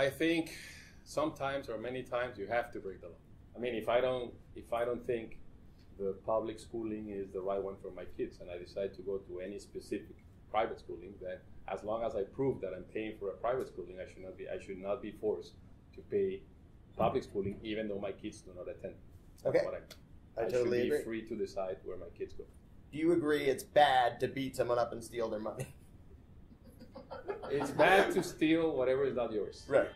I think sometimes or many times you have to break the law. I mean, if I don't think the public schooling is the right one for my kids, and I decide to go to any specific private schooling, then as long as I prove that I'm paying for a private schooling, I should not be forced to pay public schooling, even though my kids do not attend. That's okay. what I totally should agree. be free to decide where my kids go. Do you agree it's bad to beat someone up and steal their money? It's bad to steal whatever is not yours. Right.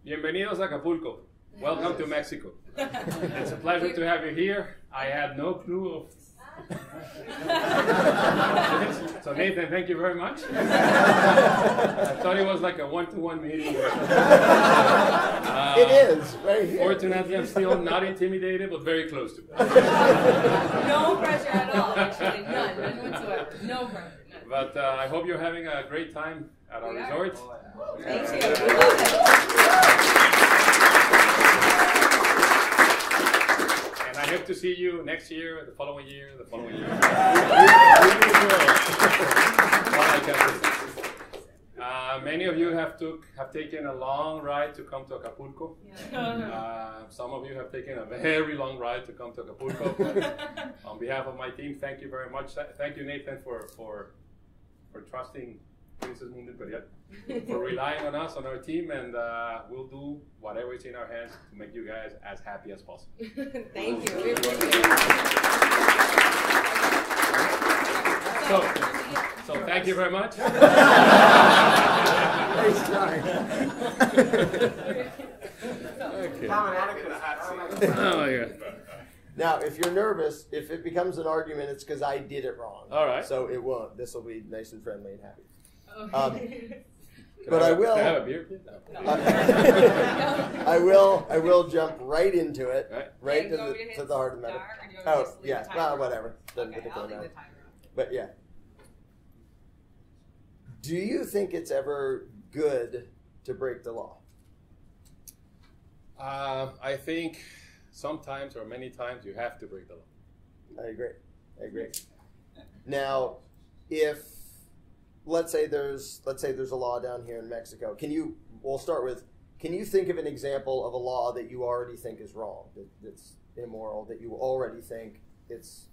Bienvenidos a Acapulco. Welcome to Mexico. It's a pleasure to have you here. I had no clue of... So Nathan, thank you very much. I thought it was like a one-to-one meeting. It is, right here. Fortunately, I'm still not intimidated, but very close to it. No pressure at all, actually. None whatsoever. No pressure. None. But I hope you're having a great time at our resort. Thank you. We love it. And I hope to see you next year, the following year, the following year. Many of you have taken a long ride to come to Acapulco. Yeah. Some of you have taken a very long ride to come to Acapulco. On behalf of my team, thank you very much. Thank you, Nathan, for trusting Princess Mundo Imperial, for relying on us, on our team, and we'll do whatever is in our hands to make you guys as happy as possible. Thank you. We appreciate it. So thank you very much. Nice try. Okay. Oh my God. Now, if you're nervous, if it becomes an argument, it's because I did it wrong. All right. So it won't. This will be nice and friendly and happy. Okay. But I will. Can I have a beer, please? No. I will jump right into it. Right to the heart of the matter. Oh, yeah. Well, whatever. Doesn't Okay, I'll leave matter. the timer on. But yeah. Do you think it's ever good to break the law? I think sometimes or many times you have to break the law. I agree. Now, if let's say there's a law down here in Mexico, we'll start with, can you think of an example of a law that you already think is wrong, that's immoral, that you already think it's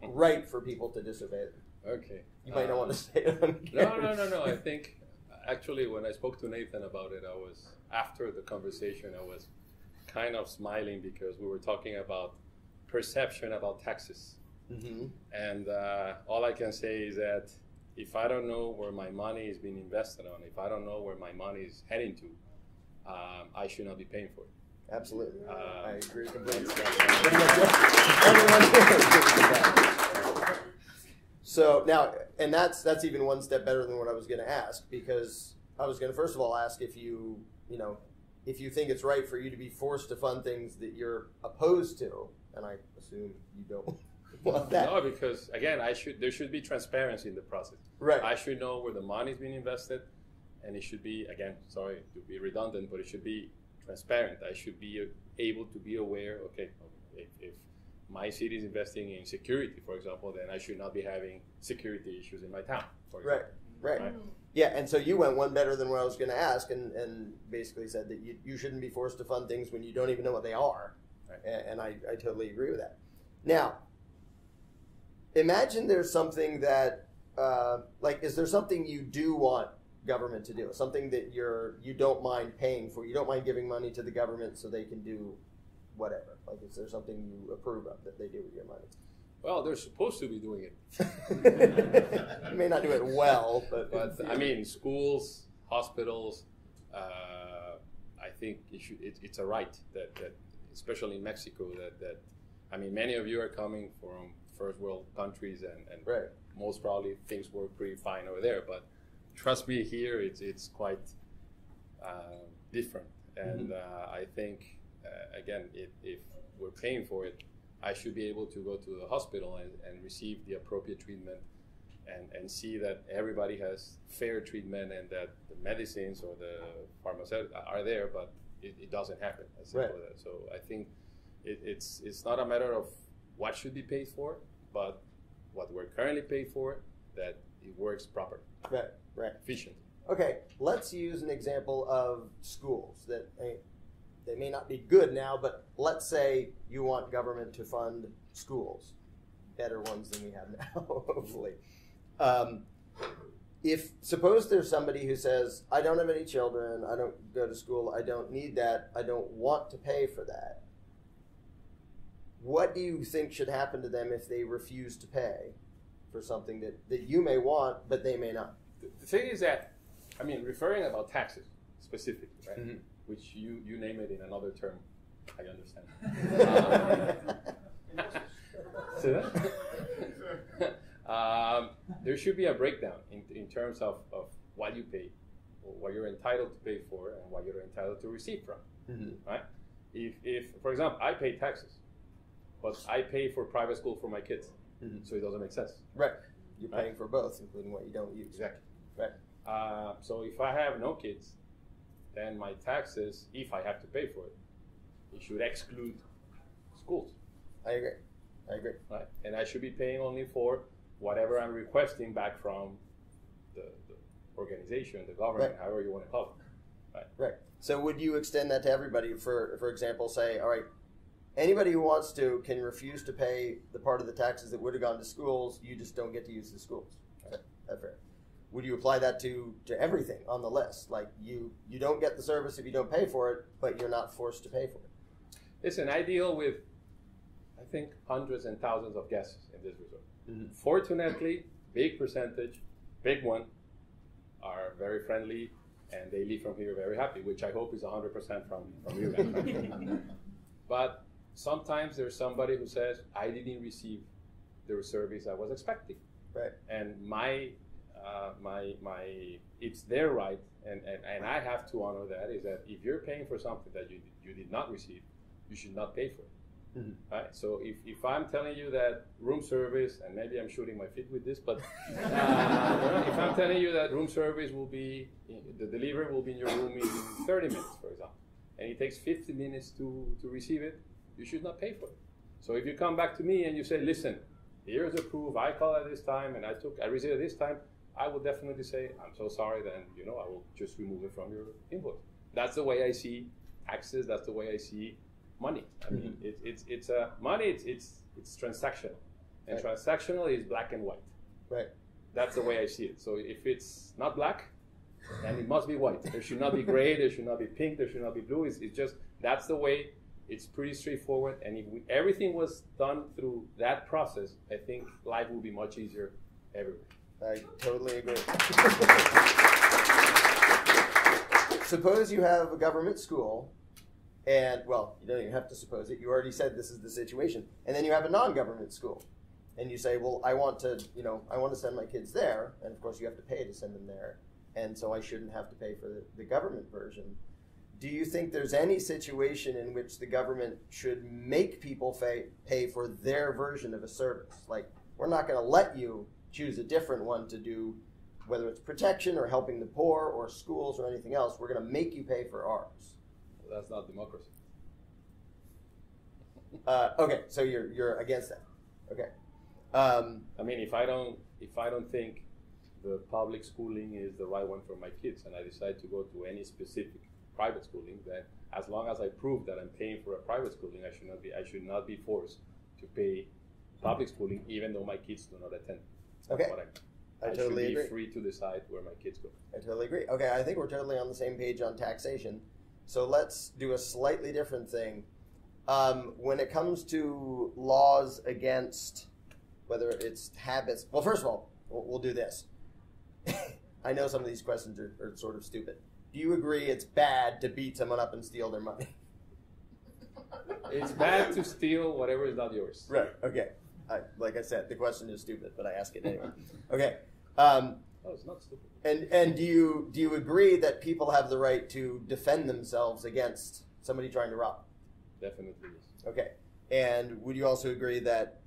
right for people to disobey it? Okay. You might not want to say it on camera. No. I think actually when I spoke to Nathan about it, after the conversation, I was kind of smiling because we were talking about perception about taxes. Mm-hmm. And all I can say is that if I don't know where my money is being invested on, if I don't know where my money is heading to, I should not be paying for it. Absolutely. I agree completely. So now, and that's even one step better than what I was going to ask, because I was going to first of all ask if you think it's right for you to be forced to fund things that you're opposed to, and I assume you don't want that. No, because again, there should be transparency in the process. Right. I should know where the money is being invested, and it should be, again, sorry to be redundant, but it should be transparent. I should be able to be aware, okay, if my city is investing in security, for example, then I should not be having security issues in my town, for example. Right. Yeah, and so you went one better than what I was going to ask, and basically said that you shouldn't be forced to fund things when you don't even know what they are. Right. And I totally agree with that. Now, imagine there's something that, is there something you do want government to do? Something that you don't mind paying for? You don't mind giving money to the government so they can do whatever? Like, is there something you approve of that they do with your money? Well, they're supposed to be doing it. You may not do it well, but I mean, schools, hospitals, I think it's a right that especially in Mexico, that I mean, many of you are coming from first world countries, and right. Most probably things work pretty fine over there. But trust me, here it's quite different. And I think, again, if we're paying for it, I should be able to go to the hospital and receive the appropriate treatment and see that everybody has fair treatment and that the medicines or the pharmaceuticals are there, but it doesn't happen as simple as that. So I think it's not a matter of what should be paid for, but what we're currently paid for, that it works properly, right, efficient. Okay, let's use an example of schools that they may not be good now, but let's say you want government to fund schools, better ones than we have now, hopefully. If suppose there's somebody who says, I don't have any children, I don't go to school, I don't need that, I don't want to pay for that. What do you think should happen to them if they refuse to pay for something that you may want, but they may not? The thing is that, I mean, referring about taxes specifically, right? Mm-hmm. Which you name it in another term, I understand. There should be a breakdown in terms of what you pay, or what you're entitled to pay for, and what you're entitled to receive from, right? If, for example, I pay taxes, but I pay for private school for my kids, so it doesn't make sense. Right. You're paying for both, including what you don't use. Exactly. Right. So if I have no kids, then my taxes, if I have to pay for it, it should exclude schools. I agree. Right? And I should be paying only for whatever I'm requesting back from the organization, the government, right, however you want to call it. Right. So would you extend that to everybody? For example, say, all right, anybody who wants to can refuse to pay the part of the taxes that would have gone to schools. You just don't get to use the schools. Right. That's fair. Would you apply that to everything on the list? Like you don't get the service if you don't pay for it, but you're not forced to pay for it. Listen, I deal with, I think, hundreds and thousands of guests in this resort. Fortunately, big percentage, big one, are very friendly, and they leave from here very happy, which I hope is 100% from you guys. But sometimes there's somebody who says, I didn't receive the service I was expecting. Right. And it's their right, and I have to honor that, is that if you're paying for something that you did not receive, you should not pay for it. Right? So if I'm telling you that room service, and maybe I'm shooting my feet with this, but if I'm telling you that room service will be, the delivery will be in your room in 30 minutes, for example, and it takes 50 minutes to receive it, you should not pay for it. So if you come back to me and you say, listen, here's the proof, I called at this time, and I received at this time, I will definitely say, I'm so sorry, then, I will just remove it from your invoice. That's the way I see taxes, that's the way I see money. I mean, it's money, it's transactional. And right, transactional is black and white. Right. That's the way I see it. So if it's not black, then it must be white. There should not be gray, there should not be pink, there should not be blue. It's just, that's the way. It's pretty straightforward. And if everything was done through that process, I think life will be much easier everywhere. I totally agree. Suppose you have a government school, and, well, you don't even have to suppose it. You already said this is the situation. And then you have a non-government school. And you say, well, I want to send my kids there. And, of course, you have to pay to send them there. And so I shouldn't have to pay for the government version. Do you think there's any situation in which the government should make people pay for their version of a service? Like, we're not going to let you choose a different one to do, whether it's protection or helping the poor or schools or anything else. We're going to make you pay for ours. Well, that's not democracy. Okay, so you're against that. Okay. I mean, if I don't think the public schooling is the right one for my kids, and I decide to go to any specific private schooling, then as long as I prove that I'm paying for a private schooling, I should not be forced to pay public schooling, even though my kids do not attend. Okay. I totally agree. Should be free to decide where my kids go. I totally agree. Okay, I think we're totally on the same page on taxation. So let's do a slightly different thing. When it comes to laws against whether it's habits, well, first of all, we'll do this. I know some of these questions are sort of stupid. Do you agree it's bad to beat someone up and steal their money? It's bad to steal whatever is not yours. Right, okay. Like I said, the question is stupid, but I ask it anyway. Okay. It's not stupid. And do you agree that people have the right to defend themselves against somebody trying to rob? Definitely, yes. Okay. And would you also agree that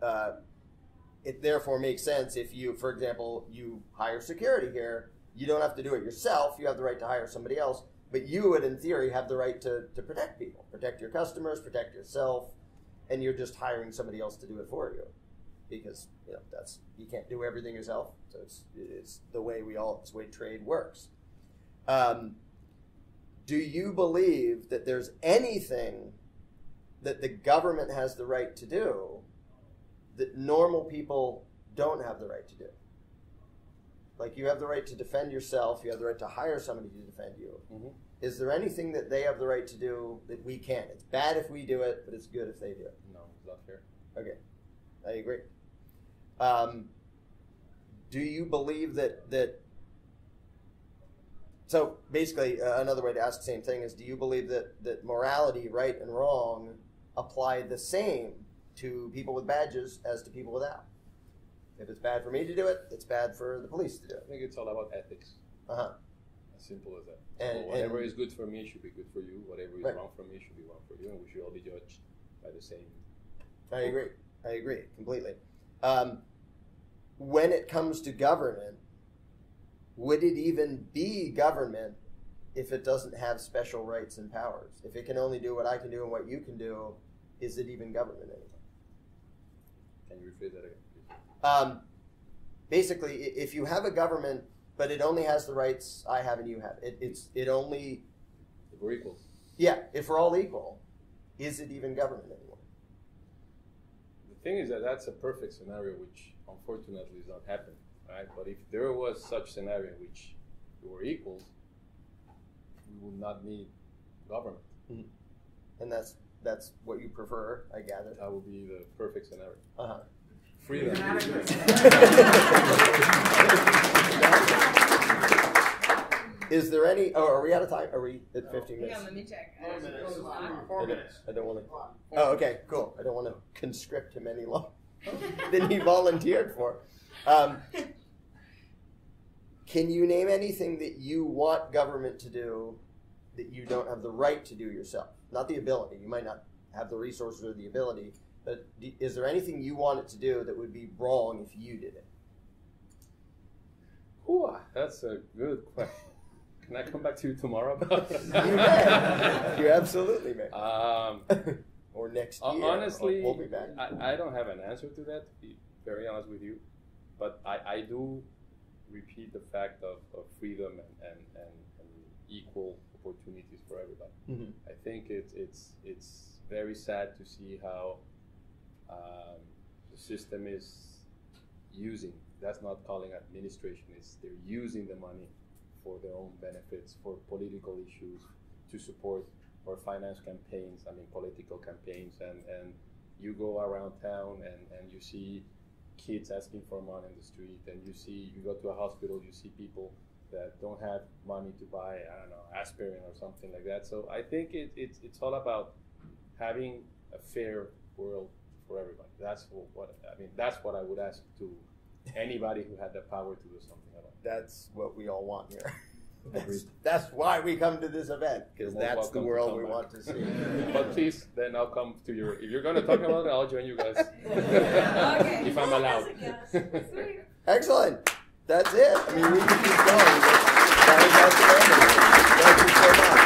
it therefore makes sense if you, for example, you hire security here, you don't have to do it yourself, you have the right to hire somebody else, but you would, in theory, have the right to protect people, protect your customers, protect yourself, and you're just hiring somebody else to do it for you, because you can't do everything yourself. So it's the way it's the way trade works. Do you believe that there's anything that the government has the right to do that normal people don't have the right to do? Like, you have the right to defend yourself, you have the right to hire somebody to defend you. Mm-hmm. Is there anything that they have the right to do that we can't? It's bad if we do it, but it's good if they do it. No, it's not fair. Okay, I agree. Do you believe that so basically, another way to ask the same thing is, do you believe that morality, right and wrong, apply the same to people with badges as to people without? If it's bad for me to do it, it's bad for the police to do it. I think it's all about ethics. Uh-huh. As simple as that. And, so whatever is good for me should be good for you. Whatever is wrong for me should be wrong for you. And we should all be judged by the same. I agree completely. When it comes to government, would it even be government if it doesn't have special rights and powers? If it can only do what I can do and what you can do, is it even government anymore? Can you rephrase that again, please? Basically, if you have a government, but it only has the rights I have and you have, it only... If we're equal. Yeah, if we're all equal, is it even government anymore? The thing is that's a perfect scenario, which unfortunately is not happening, right? But if there was such scenario in which we were equal, we would not need government. Mm-hmm. And that's what you prefer, I gather. That would be the perfect scenario. Uh-huh. Freedom. Is there any? Oh, are we out of time? Are we at 15 minutes? Yeah, let me check. 4 minutes. I don't want to. Oh, okay, cool. I don't want to conscript him any longer than he volunteered for. Can you name anything that you want government to do that you don't have the right to do yourself? Not the ability. You might not have the resources or the ability, but is there anything you want it to do that would be wrong if you did it? Ooh, that's a good question. Can I come back to you tomorrow about that? You may. You absolutely may. Or next year. Honestly, we'll be back. I don't have an answer to that, to be very honest with you. But I do repeat the fact of freedom and equal opportunities for everybody. Mm-hmm. I think it's very sad to see how the system is using, that's not calling administration, they're using the money for their own benefits, for political issues, to support or finance campaigns, political campaigns, and you go around town and you see kids asking for money in the street, and you go to a hospital, you see people that don't have money to buy, aspirin or something like that. So I think it's all about having a fair world for everybody. That's what I would ask to anybody who had the power to do something about it. That's what we all want here. That's why we come to this event, because that's the world we want to see. But please, then I'll come to if you're going to talk about it, I'll join you guys. Okay. If I'm allowed. Sweet. Excellent. That's it. We can keep going. But that is our Thank you so much.